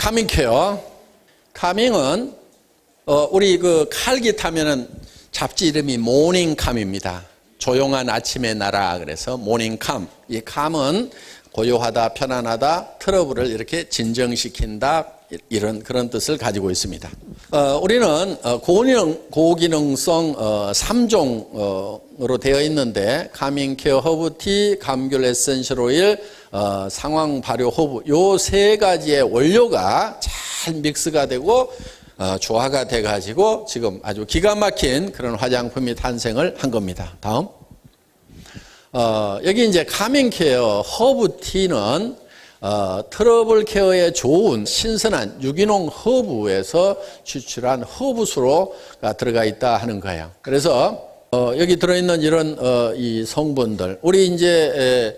카밍케어. 카밍은 우리 그 칼기 타면은 잡지 이름이 모닝캄입니다. 조용한 아침의 나라. 그래서 모닝캄. 이 캄은 고요하다, 편안하다, 트러블을 이렇게 진정시킨다, 이런 그런 뜻을 가지고 있습니다. 우리는 고기능성 3종으로 되어 있는데 카밍케어 허브티, 감귤 에센셜 오일, 상황 발효 허브, 요 세 가지의 원료가 잘 믹스가 되고 조화가 돼 가지고 지금 아주 기가 막힌 그런 화장품이 탄생을 한 겁니다. 다음. 여기 이제 카밍케어 허브티는 트러블 케어에 좋은 신선한 유기농 허브에서 추출한 허브수로가 들어가 있다 하는 거예요. 그래서 여기 들어있는 이런 이 성분들, 우리 이제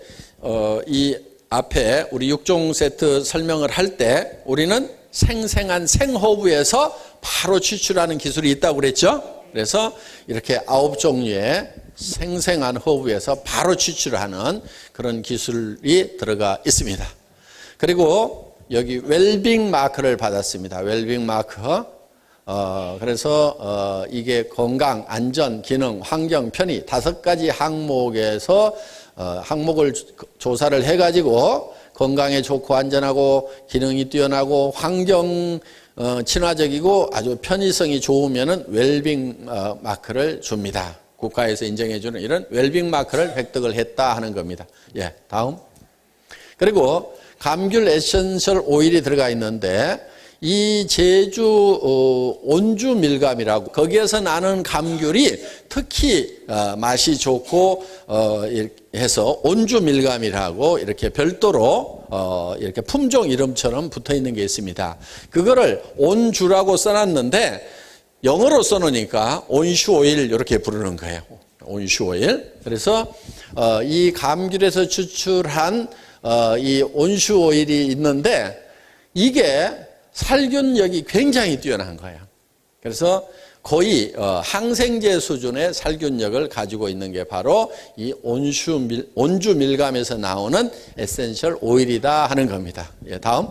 이 앞에 우리 6종 세트 설명을 할 때 우리는 생생한 생허브에서 바로 추출하는 기술이 있다고 그랬죠. 그래서 이렇게 9종류의 생생한 허브에서 바로 추출하는 그런 기술이 들어가 있습니다. 그리고 여기 웰빙 마크를 받았습니다. 웰빙 마크. 그래서 이게 건강, 안전, 기능, 환경, 편의 5가지 항목에서 항목을 조사를 해가지고 건강에 좋고 안전하고 기능이 뛰어나고 환경 친화적이고 아주 편의성이 좋으면은 웰빙 마크를 줍니다. 국가에서 인정해주는 이런 웰빙 마크를 획득을 했다 하는 겁니다. 예, 다음. 그리고 감귤 에센셜 오일이 들어가 있는데 이 제주 온주 밀감이라고 거기에서 나는 감귤이 특히 맛이 좋고 해서 온주 밀감이라고 이렇게 별도로 이렇게 품종 이름처럼 붙어 있는 게 있습니다. 그거를 온주라고 써놨는데 영어로 써놓으니까 온슈 오일 이렇게 부르는 거예요. 온슈 오일. 그래서 이 감귤에서 추출한 이 온슈 오일이 있는데 이게 살균력이 굉장히 뛰어난 거예요. 그래서 거의 항생제 수준의 살균력을 가지고 있는 게 바로 이 온주 밀감에서 나오는 에센셜 오일이다 하는 겁니다. 예, 다음.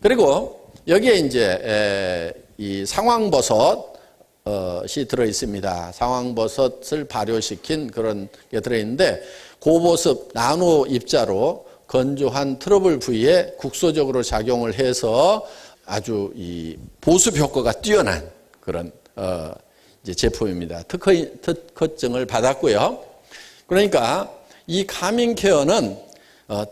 그리고 여기에 이제 이 상황버섯이 들어 있습니다. 상황버섯을 발효시킨 그런 게 들어 있는데 고보습 나노 입자로 건조한 트러블 부위에 국소적으로 작용을 해서 아주 이 보습 효과가 뛰어난 그런 이제 제품입니다. 특허증을 받았고요. 그러니까 이 카밍케어는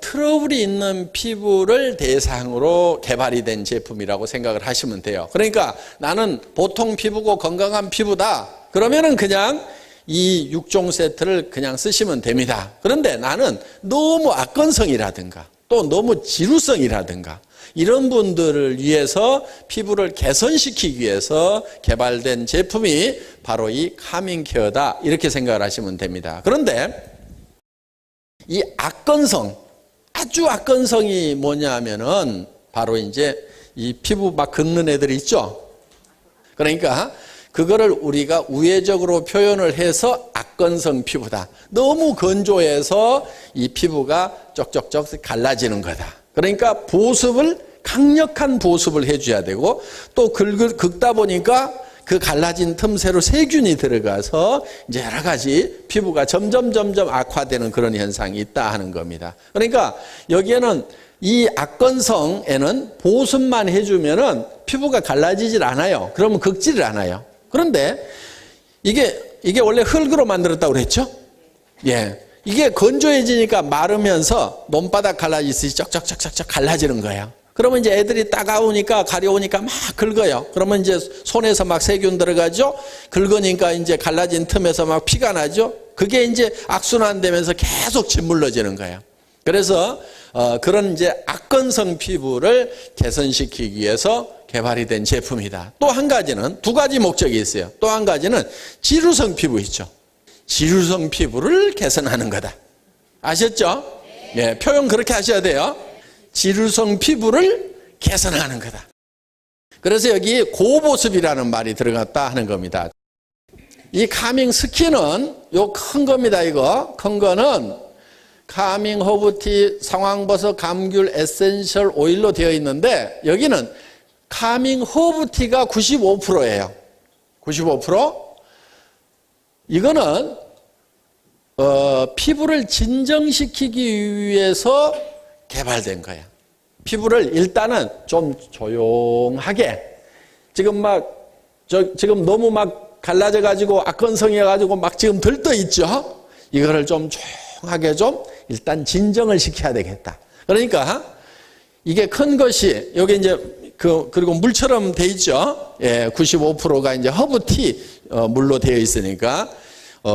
트러블이 있는 피부를 대상으로 개발이 된 제품이라고 생각을 하시면 돼요. 그러니까 나는 보통 피부고 건강한 피부다. 그러면은 그냥 이 6종 세트를 그냥 쓰시면 됩니다. 그런데 나는 너무 악건성이라든가 또 너무 지루성이라든가 이런 분들을 위해서 피부를 개선시키기 위해서 개발된 제품이 바로 이 카밍케어다 이렇게 생각을 하시면 됩니다. 그런데 이 악건성, 아주 악건성이 뭐냐 하면은 바로 이제 이 피부 막 긁는 애들이 있죠. 그러니까 그거를 우리가 우회적으로 표현을 해서 악건성 피부다. 너무 건조해서 이 피부가 쪽쪽쪽 갈라지는 거다. 그러니까 보습을 강력한 보습을 해줘야 되고 또 긁다 보니까 그 갈라진 틈새로 세균이 들어가서 이제 여러 가지 피부가 점점 악화되는 그런 현상이 있다 하는 겁니다. 그러니까 여기에는 이 악건성에는 보습만 해주면은 피부가 갈라지질 않아요. 그러면 긁지를 않아요. 그런데 이게 원래 흙으로 만들었다고 그랬죠? 예. 이게 건조해지니까 마르면서 몸바닥 갈라지듯이 쩍쩍쩍쩍 갈라지는 거예요. 그러면 이제 애들이 따가우니까 가려우니까 막 긁어요. 그러면 이제 손에서 막 세균 들어가죠. 긁으니까 이제 갈라진 틈에서 막 피가 나죠. 그게 이제 악순환되면서 계속 짓물러지는 거예요. 그래서 그런 이제 악건성 피부를 개선시키기 위해서 개발이 된 제품이다. 또 한 가지는 2가지 목적이 있어요. 또 한 가지는 지루성 피부 있죠. 지루성 피부를 개선하는 거다. 아셨죠? 예, 표현 그렇게 하셔야 돼요. 지루성 피부를 개선하는 거다. 그래서 여기 고보습이라는 말이 들어갔다 하는 겁니다. 이 카밍 스킨은 요 큰 겁니다. 이거 큰 거는 카밍 허브티, 상황버섯, 감귤, 에센셜 오일로 되어 있는데 여기는 카밍 허브티가 95%예요. 95%. 이거는 피부를 진정시키기 위해서 개발된 거야. 피부를 일단은 좀 조용하게 지금 지금 너무 막 갈라져 가지고 악건성해 가지고 막 지금 들떠 있죠. 이거를 좀 조용하게 좀 일단 진정을 시켜야 되겠다. 그러니까 이게 큰 것이 여기 이제 그리고 물처럼 돼 있죠. 예, 95%가 이제 허브티 물로 되어 있으니까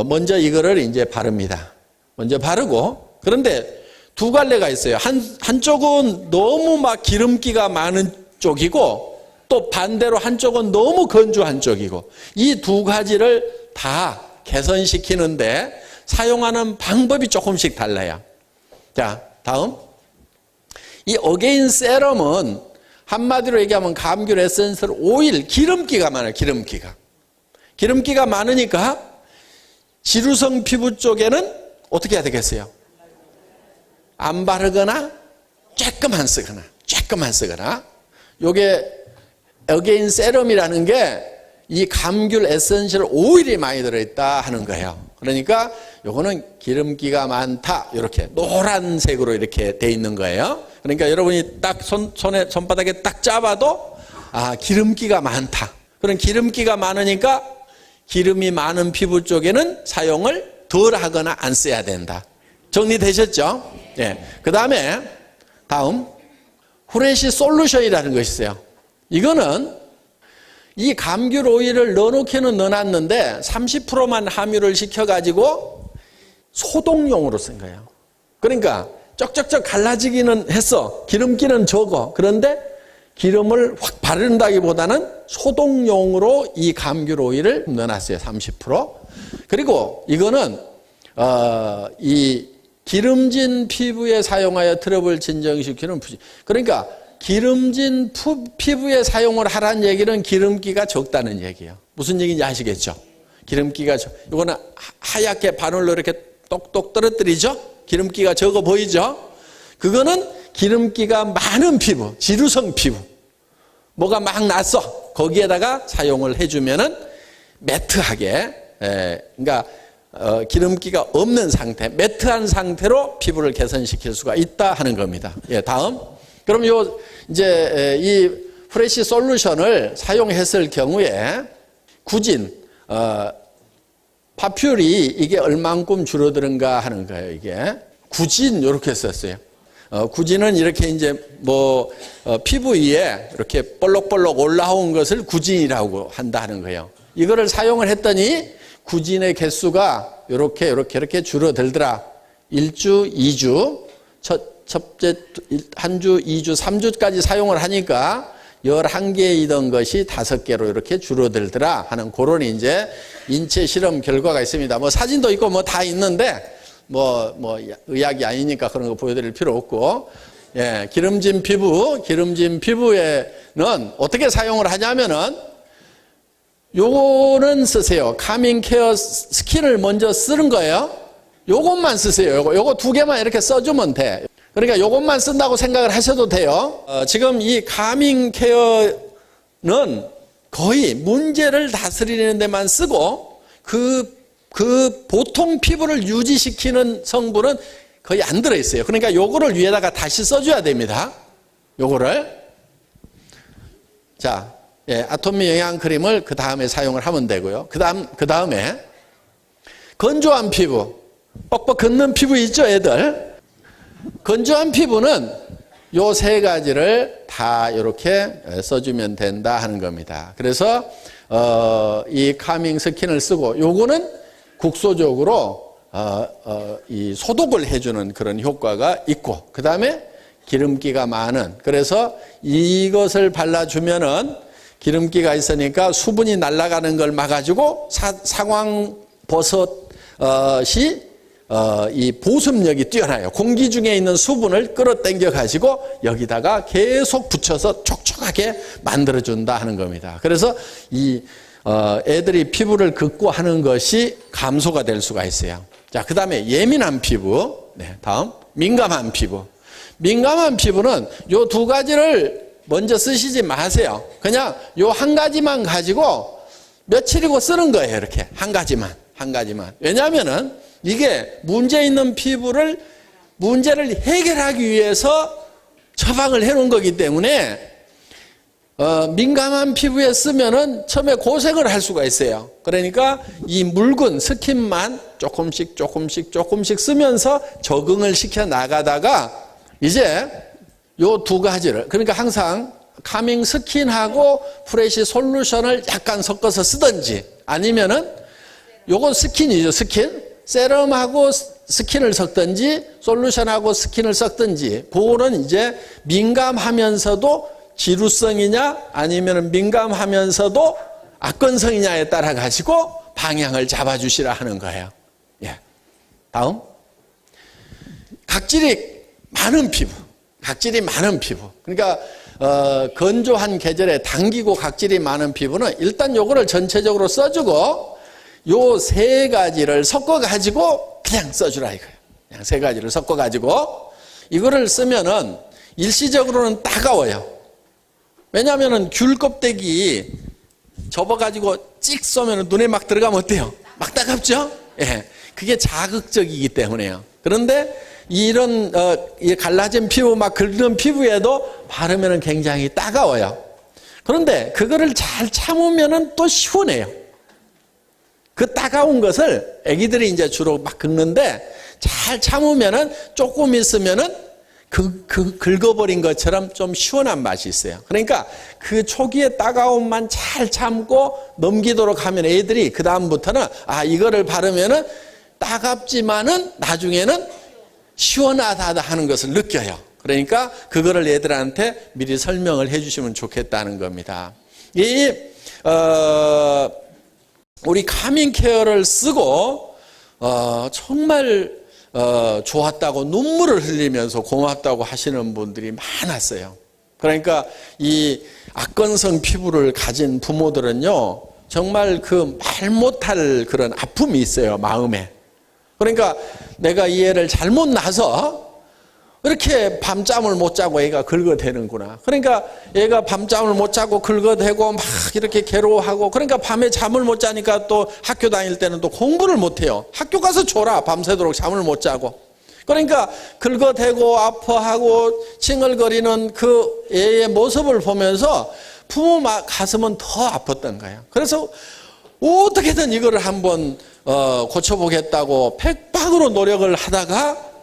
먼저 이거를 이제 바릅니다. 먼저 바르고 그런데 두 갈래가 있어요. 한쪽은 너무 막 기름기가 많은 쪽이고 또 반대로 한쪽은 너무 건조한 쪽이고 이 두 가지를 다 개선시키는데 사용하는 방법이 조금씩 달라요. 자, 다음. 이 어게인 세럼은 한마디로 얘기하면 감귤 에센셜 오일, 기름기가 많아요. 기름기가 많으니까 지루성 피부 쪽에는 어떻게 해야 되겠어요? 안 바르거나 조금만 쓰거나 요게 어게인 세럼이라는 게 이 감귤 에센셜 오일이 많이 들어있다 하는 거예요. 그러니까 요거는 기름기가 많다 이렇게 노란색으로 이렇게 돼 있는 거예요. 그러니까 여러분이 딱 손바닥에 딱 잡아도 기름기가 많다. 그런 기름기가 많으니까 기름이 많은 피부 쪽에는 사용을 덜 하거나 안 써야 된다. 정리되셨죠? 네. 그 다음에 다음 후레쉬 솔루션이라는 것이 있어요. 이거는 이 감귤 오일을 넣어놓기는 넣어놨는데 30%만 함유를 시켜가지고 소독용으로 쓴 거예요. 그러니까 쩍쩍쩍 갈라지기는 했어. 기름기는 적어. 그런데 기름을 확 바른다기보다는 소독용으로 이 감귤 오일을 넣어놨어요. 30%. 그리고 이거는 이 기름진 피부에 사용하여 트러블 진정시키는 그러니까 기름진 피부에 사용을 하라는 얘기는 기름기가 적다는 얘기예요. 무슨 얘기인지 아시겠죠? 기름기가 이거는 하얗게 바늘로 이렇게 똑똑 떨어뜨리죠? 기름기가 적어 보이죠? 그거는 기름기가 많은 피부, 지루성 피부. 뭐가 막 났어. 거기에다가 사용을 해주면은 매트하게, 그러니까 기름기가 없는 상태, 매트한 상태로 피부를 개선시킬 수가 있다 하는 겁니다. 예, 다음. 그럼 이제 이 프레시 솔루션을 사용했을 경우에 구진, 파퓰이 이게 얼만큼 줄어드는가 하는 거예요, 이게. 구진, 이렇게 썼어요. 구진은 이렇게 이제 피부 위에 이렇게 볼록볼록 올라온 것을 구진이라고 한다 하는 거예요. 이거를 사용을 했더니 구진의 개수가 이렇게 줄어들더라. 1주, 2주, 첫째 한 주, 2주, 3주까지 사용을 하니까 11개이던 것이 5개로 이렇게 줄어들더라 하는 그런 이제 인체 실험 결과가 있습니다. 사진도 있고 다 있는데 의학이 아니니까 그런 거 보여드릴 필요 없고, 예, 기름진 피부에는 어떻게 사용을 하냐면은 요거는 쓰세요. 카밍 케어 스킨을 먼저 쓰는 거예요. 요것만 쓰세요. 요거 2개만 이렇게 써주면 돼. 그러니까 요것만 쓴다고 생각을 하셔도 돼요. 지금 이 카밍 케어는 거의 문제를 다스리는 데만 쓰고 그 보통 피부를 유지시키는 성분은 거의 안 들어있어요. 그러니까 요거를 위에다가 다시 써줘야 됩니다. 요거를. 자, 예, 아토미 영양 크림을 그 다음에 사용을 하면 되고요. 그 다음에 건조한 피부, 뻑뻑 걷는 피부 있죠, 애들? 건조한 피부는 요 3가지를 다 이렇게 써주면 된다 하는 겁니다. 그래서 이 카밍 스킨을 쓰고 요거는 국소적으로 이 소독을 해주는 그런 효과가 있고, 그 다음에 기름기가 많은, 그래서 이것을 발라주면은 기름기가 있으니까 수분이 날아가는 걸 막아주고 상황버섯이 이 보습력이 뛰어나요. 공기 중에 있는 수분을 끌어당겨 가지고 여기다가 계속 붙여서 촉촉하게 만들어준다 하는 겁니다. 그래서 이 애들이 피부를 긋고 하는 것이 감소가 될 수가 있어요. 자, 그 다음에 예민한 피부. 네, 다음 민감한 피부. 민감한 피부는 요 두 가지를 먼저 쓰시지 마세요. 그냥 요 한 가지만 가지고 며칠이고 쓰는 거예요. 이렇게 한 가지만. 왜냐하면은 이게 문제 있는 피부를 문제를 해결하기 위해서 처방을 해놓은 거기 때문에 민감한 피부에 쓰면은 처음에 고생을 할 수가 있어요. 그러니까 이 묽은 스킨만 조금씩 쓰면서 적응을 시켜 나가다가 이제 요 두 가지를, 그러니까 항상 카밍 스킨하고 프레쉬 솔루션을 약간 섞어서 쓰든지, 아니면은 요건 스킨이죠. 스킨. 세럼하고 스킨을 섞든지 솔루션하고 스킨을 섞든지, 그거는 이제 민감하면서도 지루성이냐 아니면 민감하면서도 악건성이냐에 따라 가지고 방향을 잡아주시라 하는 거예요. 예. 다음. 각질이 많은 피부. 그러니까 건조한 계절에 당기고 각질이 많은 피부는 일단 요거를 전체적으로 써주고 요 세 가지를 섞어가지고 그냥 써주라 이거예요. 그냥 세 가지를 섞어가지고 이거를 쓰면은 일시적으로는 따가워요. 왜냐하면은 귤 껍데기 접어가지고 찍 쏘면 눈에 막 들어가면 어때요? 막 따갑죠? 예. 그게 자극적이기 때문에요. 그런데 이런 갈라진 피부, 막 긁는 피부에도 바르면은 굉장히 따가워요. 그런데 그거를 잘 참으면은 또 시원해요. 그 따가운 것을 애기들이 이제 주로 막 긁는데 잘 참으면은 조금 있으면은 긁어버린 것처럼 좀 시원한 맛이 있어요. 그러니까 그 초기의 따가움만 잘 참고 넘기도록 하면 애들이 그 다음부터는 이거를 바르면은 따갑지만은 나중에는 시원하다 하는 것을 느껴요. 그러니까 그거를 애들한테 미리 설명을 해주시면 좋겠다는 겁니다. 우리 카밍 케어를 쓰고 정말 좋았다고 눈물을 흘리면서 고맙다고 하시는 분들이 많았어요. 그러니까 이 악건성 피부를 가진 부모들은요, 정말 그 말 못할 그런 아픔이 있어요, 마음에. 그러니까 내가 이 애를 잘못 낳아서 이렇게 밤잠을 못 자고 애가 긁어대는구나. 그러니까 애가 밤잠을 못 자고 긁어대고 막 이렇게 괴로워하고, 그러니까 밤에 잠을 못 자니까 또 학교 다닐 때는 또 공부를 못 해요. 학교 가서 졸아. 밤새도록 잠을 못 자고. 그러니까 긁어대고 아파하고 칭얼거리는 그 애의 모습을 보면서 부모 가슴은 더 아팠던 거예요. 그래서 어떻게든 이거를 한번 고쳐보겠다고 백박으로 노력을 하다가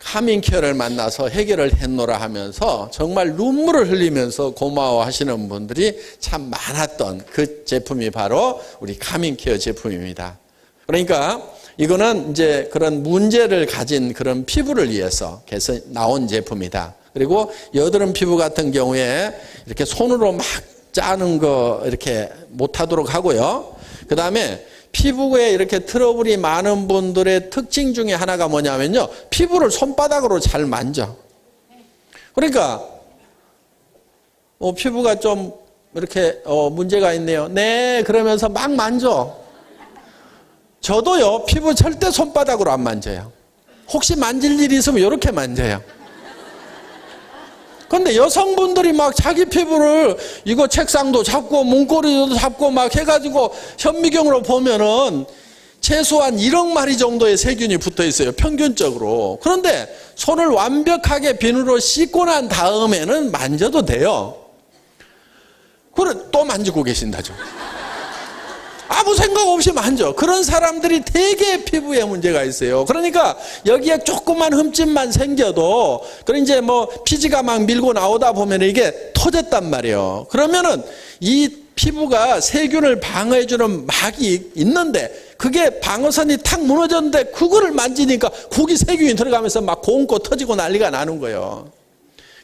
카밍 케어를 만나서 해결을 했노라 하면서 정말 눈물을 흘리면서 고마워하시는 분들이 참 많았던 그 제품이 바로 우리 카밍 케어 제품입니다. 그러니까 이거는 이제 그런 문제를 가진 그런 피부를 위해서 나온 제품이다. 그리고 여드름 피부 같은 경우에 이렇게 손으로 막 짜는 거 이렇게 못하도록 하고요. 그 다음에 피부에 이렇게 트러블이 많은 분들의 특징 중에 하나가 뭐냐면요, 피부를 손바닥으로 잘 만져. 그러니까 피부가 좀 이렇게 문제가 있네요. 네, 그러면서 막 만져. 저도요, 피부 절대 손바닥으로 안 만져요. 혹시 만질 일이 있으면 이렇게 만져요. 근데 여성분들이 막 자기 피부를 이거 책상도 잡고 문고리도 잡고 막 해가지고 현미경으로 보면은 최소한 1억 마리 정도의 세균이 붙어 있어요, 평균적으로. 그런데 손을 완벽하게 비누로 씻고 난 다음에는 만져도 돼요. 그래, 또 만지고 계신다죠. 아무 생각 없이 만져. 그런 사람들이 되게 피부에 문제가 있어요. 그러니까 여기에 조그만 흠집만 생겨도, 그래 이제 뭐 피지가 막 밀고 나오다 보면 이게 터졌단 말이에요. 그러면은 이 피부가 세균을 방어해주는 막이 있는데 그게 방어선이 탁 무너졌는데 그거를 만지니까 거기 세균이 들어가면서 막 고운고 터지고 난리가 나는 거예요.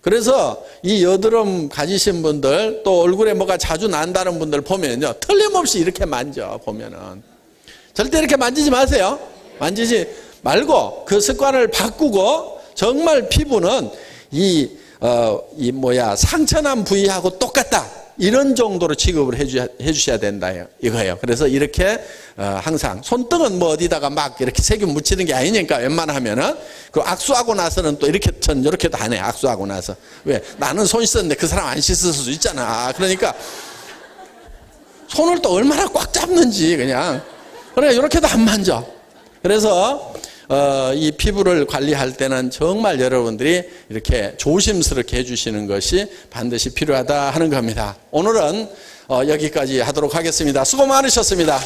그래서 이 여드름 가지신 분들, 또 얼굴에 뭐가 자주 난다는 분들 보면요, 틀림없이 이렇게 만져 보면은. 절대 이렇게 만지지 마세요. 만지지 말고 그 습관을 바꾸고, 정말 피부는 상처난 부위하고 똑같다. 이런 정도로 취급을 해주셔야 된다 이거예요. 그래서 이렇게 항상 손등은 뭐 어디다가 막 이렇게 세균 묻히는 게 아니니까 웬만하면은 그 악수하고 나서는 또 이렇게 전 이렇게도 안 해. 악수하고 나서 왜 나는 손 씻었는데 그 사람 안 씻을 수도 있잖아. 그러니까 손을 또 얼마나 꽉 잡는지 그냥 이렇게도 안 만져. 그래서 이 피부를 관리할 때는 정말 여러분들이 이렇게 조심스럽게 해주시는 것이 반드시 필요하다 하는 겁니다. 오늘은 여기까지 하도록 하겠습니다. 수고 많으셨습니다.